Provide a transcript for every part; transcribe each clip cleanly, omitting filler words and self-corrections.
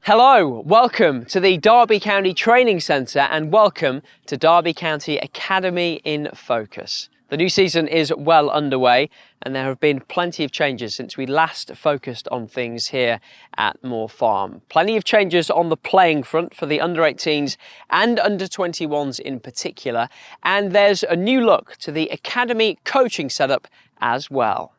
Hello, welcome to the Derby County Training Centre and welcome to Derby County Academy in Focus. The new season is well underway and there have been plenty of changes since we last focused on things here at Moor Farm. Plenty of changes on the playing front for the under-18s and under-21s in particular, and there's a new look to the academy coaching setup as well.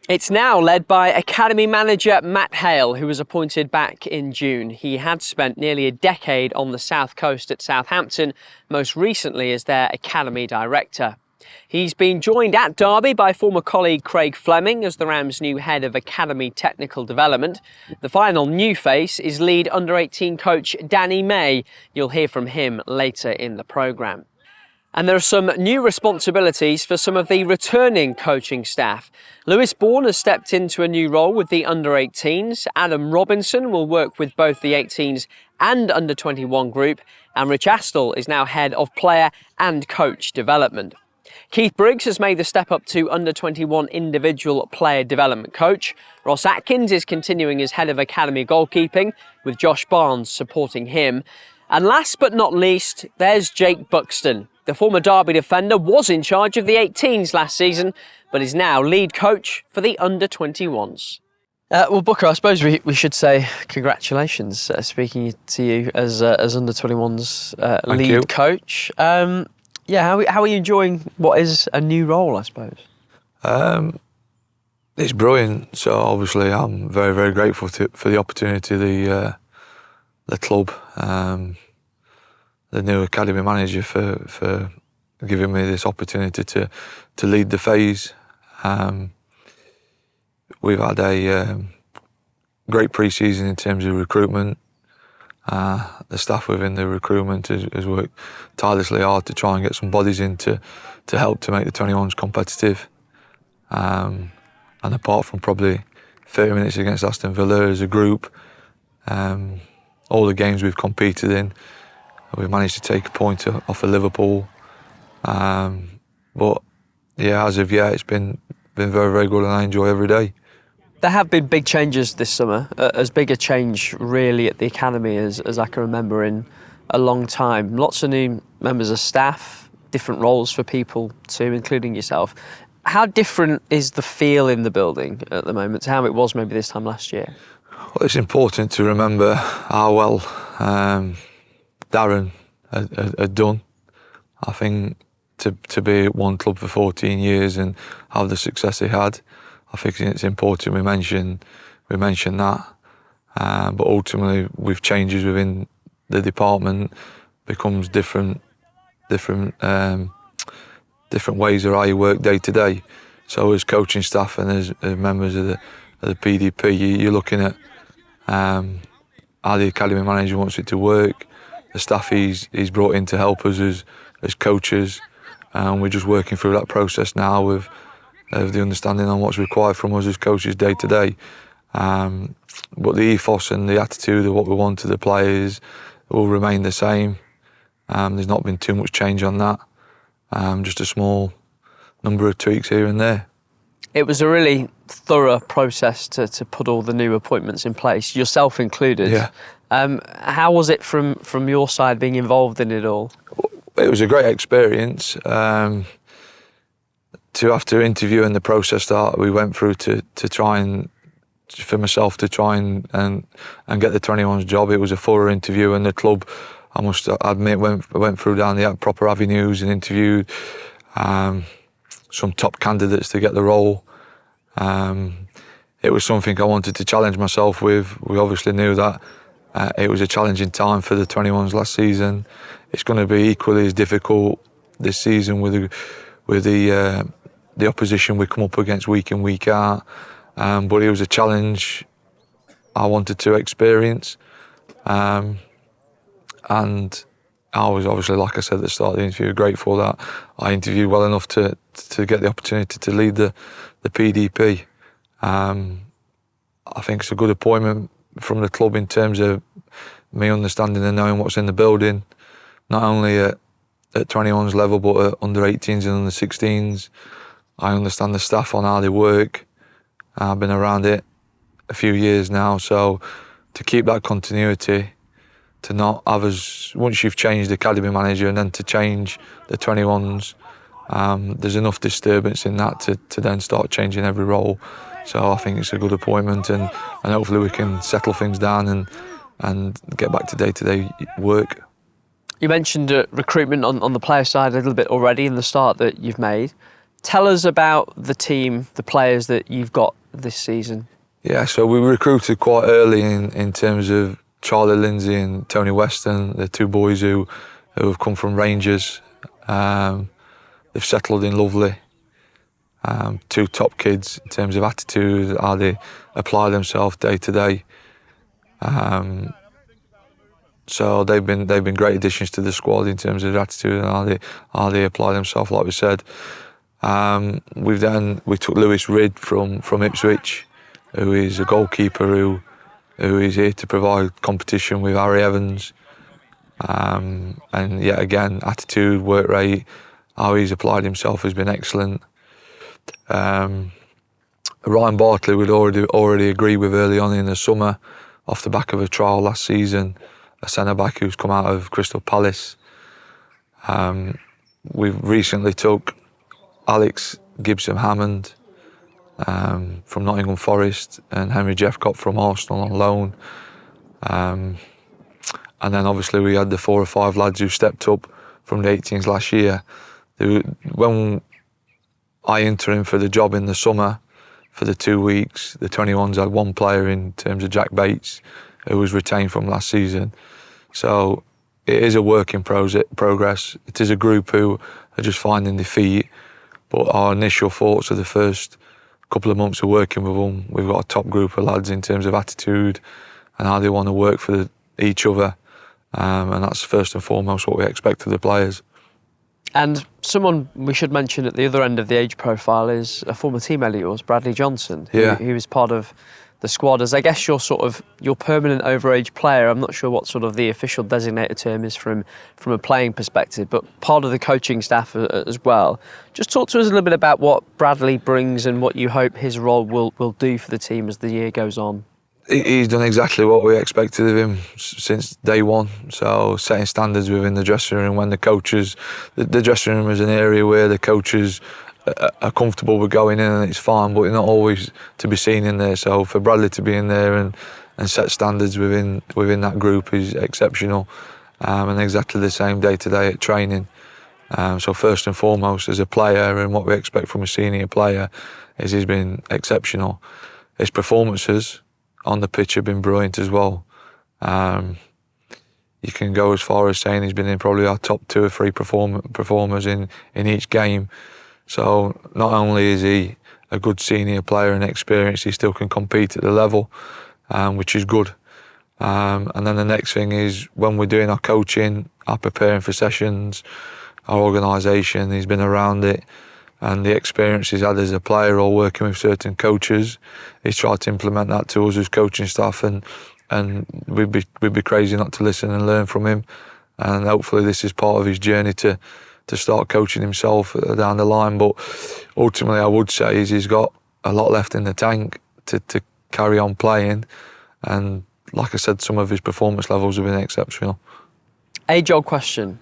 It's now led by Academy manager Matt Hale, who was appointed back in June. He had spent nearly a decade on the South Coast at Southampton, most recently as their Academy director. He's been joined at Derby by former colleague Craig Fleming as the Rams' new head of Academy Technical Development. The final new face is lead under-18 coach Danny Maye. You'll hear from him later in the programme. And there are some new responsibilities for some of the returning coaching staff. Lewis Bourne has stepped into a new role with the under-18s. Adam Robinson will work with both the 18s and under-21 group. And Rich Astle is now head of player and coach development. Keith Briggs has made the step up to under-21 individual player development coach. Ross Atkins is continuing as head of academy goalkeeping, with Josh Barnes supporting him. And last but not least, there's Jake Buxton. The former Derby defender was in charge of the 18s last season, but is now lead coach for the under-21s. Well, Booker, I suppose we should say congratulations, speaking to you as under-21s lead coach. How are you enjoying what is a new role, I suppose? It's brilliant. So obviously I'm very, very grateful for the opportunity, the club, the new academy manager for giving me this opportunity to lead the phase. We've had a great pre-season in terms of recruitment. The staff within the recruitment has worked tirelessly hard to try and get some bodies in to help to make the 21s competitive. And apart from probably 30 minutes against Aston Villa as a group, all the games we've competed in, we've managed to take a point off of Liverpool. But yeah, as of yet, it's been very, very good and I enjoy every day. There have been big changes this summer, as big a change really at the academy as I can remember in a long time. Lots of new members of staff, different roles for people too, including yourself. How different is the feel in the building at the moment to how it was maybe this time last year? Well, it's important to remember how well Darren had done. I think to be at one club for 14 years and have the success he had, I think it's important we mention that. But ultimately, with changes within the department, becomes different ways of how you work day to day. So as coaching staff and as members of the PDP, you're looking at how the academy manager wants it to work, the staff he's brought in to help us as coaches, and we're just working through that process now with the understanding on what's required from us as coaches day to day. But the ethos and the attitude of what we want to the players will remain the same. There's not been too much change on that, just a small number of tweaks here and there. It was a really thorough process to put all the new appointments in place, yourself included. Yeah. How was it from your side being involved in it all? It was a great experience. To have to interview and the process that we went through to try and, for myself to try and get the 21's job, it was a thorough interview, and the club, I must admit, went through down the proper avenues and interviewed some top candidates to get the role. It was something I wanted to challenge myself with. We obviously knew that it was a challenging time for the 21s last season. It's going to be equally as difficult this season with the opposition we come up against week in, week out. But it was a challenge I wanted to experience. And I was obviously, like I said at the start of the interview, grateful that I interviewed well enough to get the opportunity to lead the PDP. I think it's a good appointment from the club in terms of me understanding and knowing what's in the building, not only at 21's level, but at under-18s and under-16s. I understand the staff on how they work. I've been around it a few years now, so to keep that continuity, to not have us, once you've changed the academy manager and then to change the 21s, there's enough disturbance in that to then start changing every role. So I think it's a good appointment, and hopefully we can settle things down and get back to day-to-day work. You mentioned recruitment on the player side a little bit already in the start that you've made. Tell us about the team, the players that you've got this season. Yeah, so we recruited quite early in terms of Charlie Lindsay and Tony Weston, the two boys who have come from Rangers. They've settled in lovely. Two top kids in terms of attitude, how they apply themselves day to day. So they've been great additions to the squad in terms of attitude and how they apply themselves, like we said. We took Lewis Ridd from Ipswich, who is a goalkeeper who is here to provide competition with Harry Evans. And yet again, attitude, work rate, how he's applied himself has been excellent. Ryan Bartley we'd already agreed with early on in the summer, off the back of a trial last season, a centre-back who's come out of Crystal Palace. We've recently took Alex Gibson-Hammond from Nottingham Forest and Henry Jeffcott from Arsenal on loan. And then obviously we had the 4 or 5 lads who stepped up from the 18s last year. When I interim for the job in the summer, for the 2 weeks, the 21s had one player in terms of Jack Bates, who was retained from last season. So it is a work in progress. It is a group who are just finding their feet, but our initial thoughts of the first couple of months of working with them, we've got a top group of lads in terms of attitude and how they want to work for each other. And that's first and foremost what we expect of the players. And someone we should mention at the other end of the age profile is a former teammate of yours, Bradley Johnson, who is part of the squad as, I guess, your permanent overage player. I'm not sure what sort of the official designated term is from a playing perspective, but part of the coaching staff as well. Just talk to us a little bit about what Bradley brings and what you hope his role will do for the team as the year goes on. He's done exactly what we expected of him since day one. So setting standards within the dressing room when the coaches, the dressing room is an area where the coaches are comfortable with going in and it's fine, but not always to be seen in there. So for Bradley to be in there and set standards within that group is exceptional, and exactly the same day to day at training. So first and foremost, as a player and what we expect from a senior player, is he's been exceptional. His performances on the pitch have been brilliant as well. You can go as far as saying he's been in probably our top 2 or 3 performers in each game. So not only is he a good senior player and experienced, he still can compete at the level, which is good. And then the next thing is when we're doing our coaching, our preparing for sessions, our organisation, he's been around it. And the experience he's had as a player or working with certain coaches, he's tried to implement that to us as coaching staff, and we'd be crazy not to listen and learn from him. And hopefully this is part of his journey to start coaching himself down the line. But ultimately I would say is he's got a lot left in the tank to carry on playing. And like I said, some of his performance levels have been exceptional. Age-old question.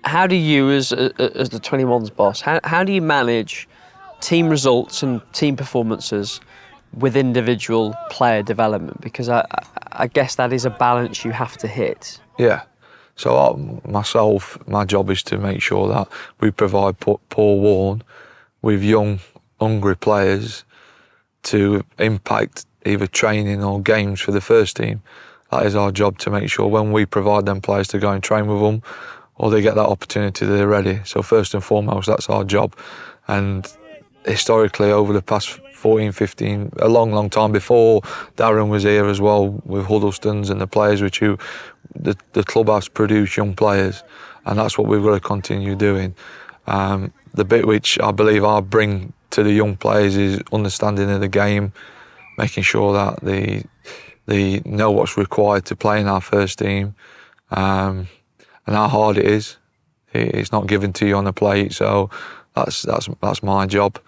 How do you, as the 21's boss, how do you manage team results and team performances with individual player development? Because I guess that is a balance you have to hit. Yeah. So my job is to make sure that we provide Paul Warne with young, hungry players to impact either training or games for the first team. That is our job, to make sure when we provide them players to go and train with them, or they get that opportunity, they're ready. So first and foremost, that's our job. And historically, over the past 14, 15, a long time before Darren was here as well, with Huddleston's and the players which the clubhouse produce young players, and that's what we've got to continue doing. The bit which I believe I bring to the young players is understanding of the game, making sure that they know what's required to play in our first team, and how hard it is. It's not given to you on a plate, so that's my job.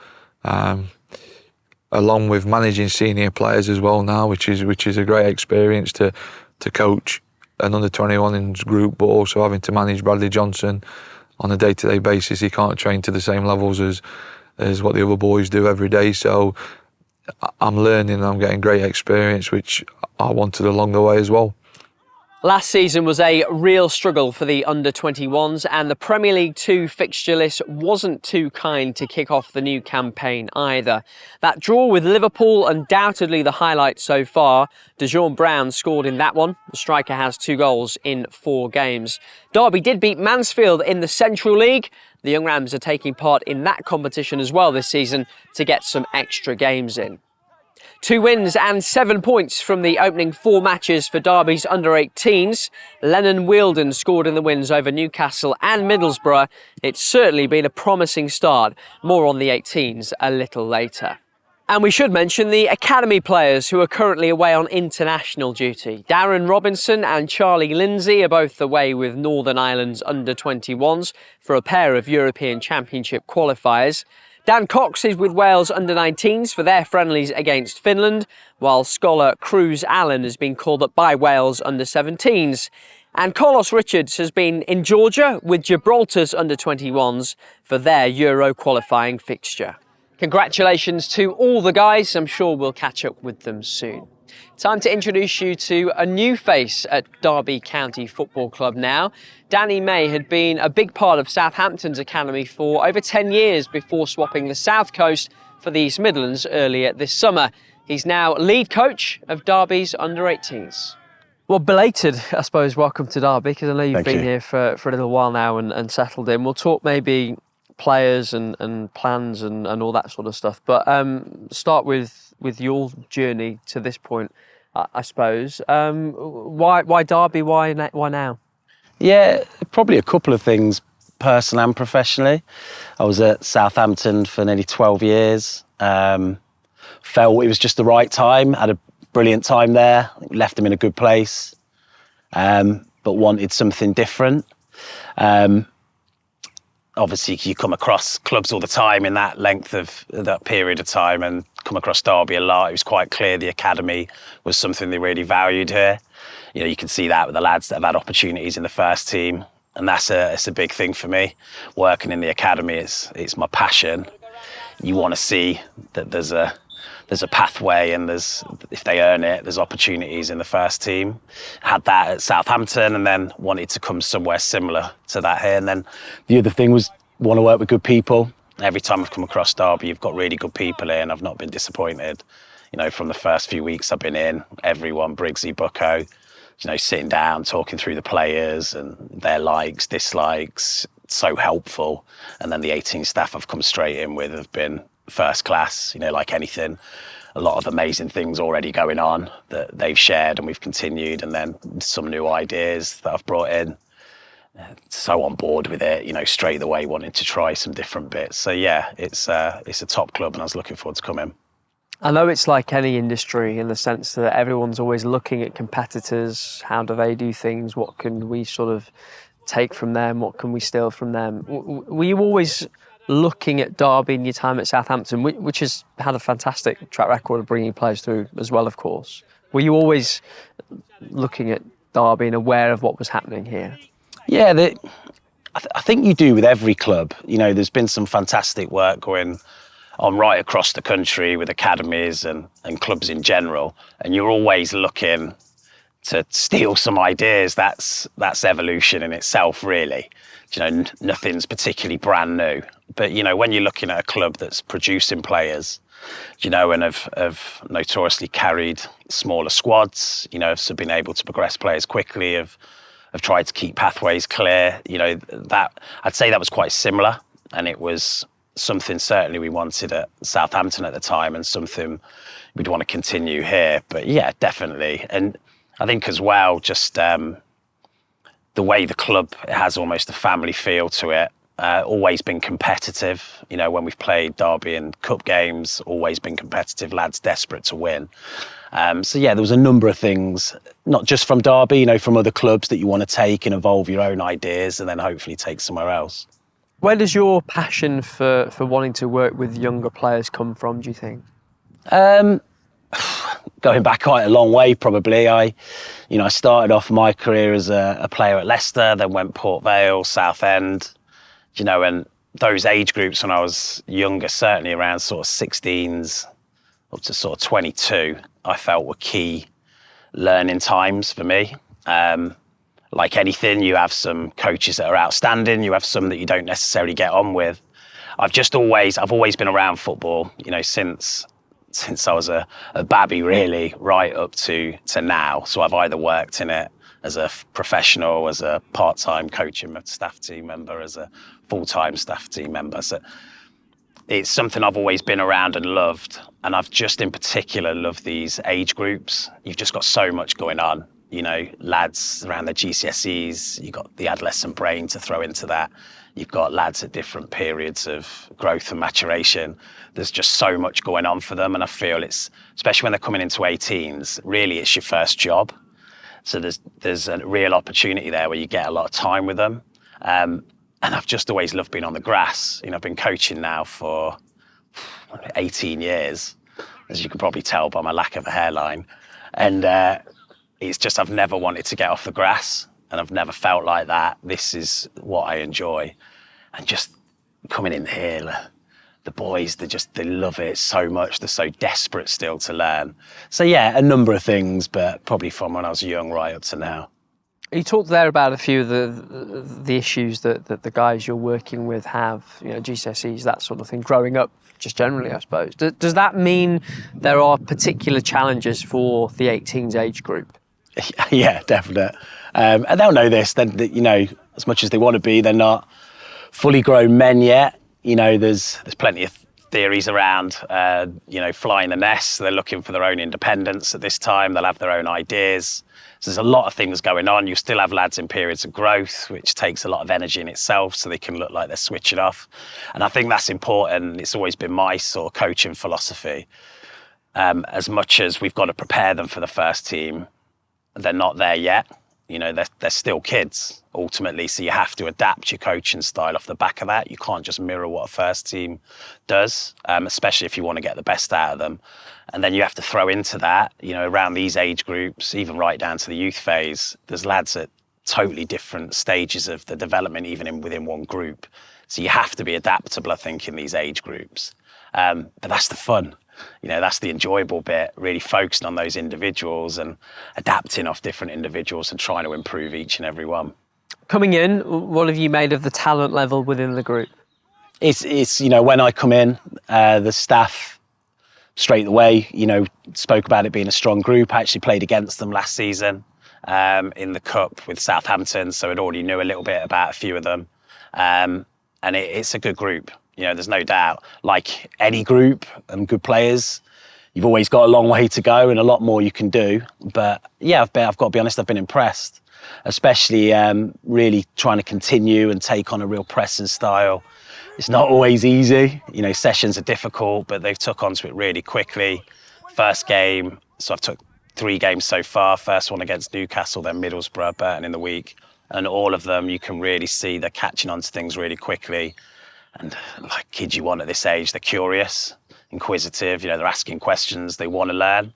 along with managing senior players as well now, which is a great experience to coach an under-21 group, but also having to manage Bradley Johnson on a day-to-day basis. He can't train to the same levels as what the other boys do every day. So I'm learning and I'm getting great experience, which I wanted along the way as well. Last season was a real struggle for the under-21s, and the Premier League 2 fixture list wasn't too kind to kick off the new campaign either. That draw with Liverpool, undoubtedly the highlight so far. DeJean Brown scored in that one. The striker has 2 goals in 4 games. Derby did beat Mansfield in the Central League. The Young Rams are taking part in that competition as well this season to get some extra games in. 2 wins and 7 points from the opening 4 matches for Derby's under-18s. Lennon Wheeldon scored in the wins over Newcastle and Middlesbrough. It's certainly been a promising start. More on the 18s a little later. And we should mention the academy players who are currently away on international duty. Darren Robinson and Charlie Lindsay are both away with Northern Ireland's under-21s for a pair of European Championship qualifiers. Dan Cox is with Wales under-19s for their friendlies against Finland, while scholar Cruz Allen has been called up by Wales under-17s. And Carlos Richards has been in Georgia with Gibraltar's under-21s for their Euro qualifying fixture. Congratulations to all the guys. I'm sure we'll catch up with them soon. Time to introduce you to a new face at Derby County Football Club now. Danny Maye had been a big part of Southampton's academy for over 10 years before swapping the South Coast for the East Midlands earlier this summer. He's now lead coach of Derby's under-18s. Well, belated, I suppose, welcome to Derby, because I know you've been here for a little while now and settled in. We'll talk maybe players and plans and all that sort of stuff. But start with your journey to this point, I suppose. Why Derby? Why now? Yeah, probably a couple of things, personally and professionally. I was at Southampton for nearly 12 years. Felt it was just the right time. Had a brilliant time there. Left them in a good place, but wanted something different. Obviously, you come across clubs all the time in that length of that period of time, and come across Derby a lot. It was quite clear the academy was something they really valued here. You know, you can see that with the lads that have had opportunities in the first team, and it's a big thing for me. Working in the academy, it's my passion. You want to see that there's a pathway, and if they earn it, there's opportunities in the first team. Had that at Southampton, and then wanted to come somewhere similar to that here. And then the other thing was want to work with good people. Every time I've come across Derby, you've got really good people here, and I've not been disappointed. You know, from the first few weeks I've been in, everyone, Briggsy, Bucko, you know, sitting down, talking through the players and their likes, dislikes, so helpful. And then the 18 staff I've come straight in with have been first class, you know, like anything. A lot of amazing things already going on that they've shared, and we've continued, and then some new ideas that I've brought in. So on board with it, you know, straight away wanting to try some different bits. So yeah, it's a top club, and I was looking forward to coming. I know it's like any industry in the sense that everyone's always looking at competitors. How do they do things? What can we sort of take from them? What can we steal from them? Were you always looking at Derby in your time at Southampton, which has had a fantastic track record of bringing players through as well, of course? Were you always looking at Derby and aware of what was happening here? Yeah, I think you do with every club. You know, there's been some fantastic work going on right across the country with academies and clubs in general, and you're always looking to steal some ideas. That's evolution in itself, really. You know, nothing's particularly brand new. But, you know, when you're looking at a club that's producing players, you know, and have notoriously carried smaller squads, you know, have been able to progress players quickly, have tried to keep pathways clear, you know, that I'd say that was quite similar, and it was something certainly we wanted at Southampton at the time, and something we'd want to continue here. But yeah, definitely. And I think as well, just the way the club has almost a family feel to it, always been competitive. You know, when we've played Derby in cup games, always been competitive, lads desperate to win. So yeah, there was a number of things, not just from Derby, you know, from other clubs that you want to take and evolve your own ideas and then hopefully take somewhere else. Where does your passion for wanting to work with younger players come from, do you think? Going back quite a long way, probably. I started off my career as a player at Leicester, then went Port Vale, Southend, and those age groups when I was younger, certainly around sort of 16s up to sort of 22, I felt were key learning times for me. Like anything, you have some coaches that are outstanding, you have some that you don't necessarily get on with. I've always been around football, since I was a babby, really, right up to now. So I've either worked in it as a professional, as a part-time coaching staff team member, as a full-time staff team member. So it's something I've always been around and loved. And I've just in particular loved these age groups. You've just got so much going on. Lads around their GCSEs, you've got the adolescent brain to throw into that. You've got lads at different periods of growth and maturation. There's just so much going on for them. And I feel it's, especially when they're coming into 18s, really it's your first job. So there's a real opportunity there where you get a lot of time with them. And I've just always loved being on the grass. I've been coaching now for 18 years, as you can probably tell by my lack of a hairline. And it's just, I've never wanted to get off the grass, and I've never felt like that. This is what I enjoy. And just coming in here, the boys, they love it so much. They're so desperate still to learn. So yeah, a number of things, but probably from when I was young right up to now. You talked there about a few of the issues that the guys you're working with have, GCSEs, that sort of thing, growing up just generally, I suppose. Does that mean there are particular challenges for the 18s age group? Yeah, definite. And they'll know this, then, as much as they want to be, they're not fully grown men yet. There's plenty of theories around, flying the nest. They're looking for their own independence at this time. They'll have their own ideas. So there's a lot of things going on. You still have lads in periods of growth, which takes a lot of energy in itself, so they can look like they're switching off. And I think that's important. It's always been my sort of coaching philosophy. As much as we've got to prepare them for the first team, they're not there yet. They're still kids, ultimately, so you have to adapt your coaching style off the back of that. You can't just mirror what a first team does, especially if you want to get the best out of them. And then you have to throw into that, around these age groups, even right down to the youth phase, there's lads at totally different stages of the development, even within one group. So you have to be adaptable, I think, in these age groups. But that's the fun. That's the enjoyable bit, really focusing on those individuals and adapting off different individuals and trying to improve each and every one. Coming in, what have you made of the talent level within the group? It's when I come in, the staff straight away, spoke about it being a strong group. I actually played against them last season in the Cup with Southampton, so I'd already knew a little bit about a few of them. And it's a good group. There's no doubt. Like any group and good players, you've always got a long way to go and a lot more you can do. But yeah, I've got to be honest, I've been impressed, especially really trying to continue and take on a real pressing style. It's not always easy. Sessions are difficult, but they've took onto it really quickly. First game, so I've took 3 games so far. First one against Newcastle, then Middlesbrough, Burton in the week. And all of them, you can really see they're catching on to things really quickly. And like kids you want at this age, they're curious, inquisitive, they're asking questions, they want to learn.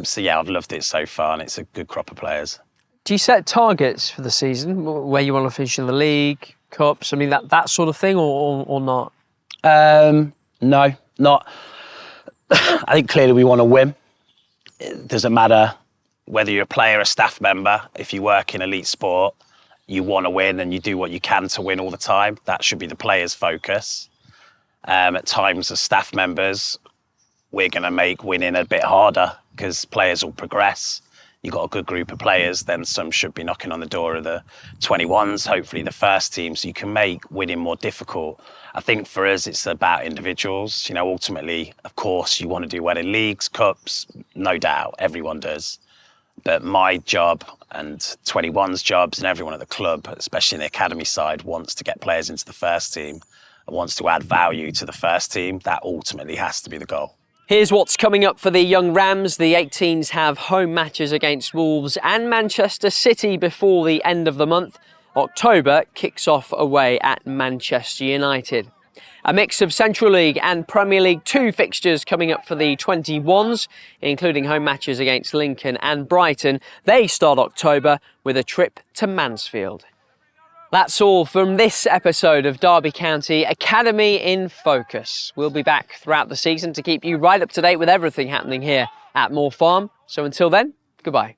So yeah, I've loved it so far, and it's a good crop of players. Do you set targets for the season, where you want to finish in the league, cups, that sort of thing, or not? No, not. I think clearly we want to win. It doesn't matter whether you're a player or a staff member. If you work in elite sport, you want to win and you do what you can to win all the time. That should be the players' focus. At times as staff members, we're going to make winning a bit harder because players will progress. You've got a good group of players, then some should be knocking on the door of the 21s, hopefully the first team, so you can make winning more difficult. I think for us, it's about individuals. Ultimately, of course, you want to do well in leagues, cups, no doubt, everyone does. But my job and 21's jobs and everyone at the club, especially in the academy side, wants to get players into the first team and wants to add value to the first team. That ultimately has to be the goal. Here's what's coming up for the young Rams. The 18s have home matches against Wolves and Manchester City before the end of the month. October kicks off away at Manchester United. A mix of Central League and Premier League 2 fixtures coming up for the 21s, including home matches against Lincoln and Brighton. They start October with a trip to Mansfield. That's all from this episode of Derby County Academy in Focus. We'll be back throughout the season to keep you right up to date with everything happening here at Moor Farm. So until then, goodbye.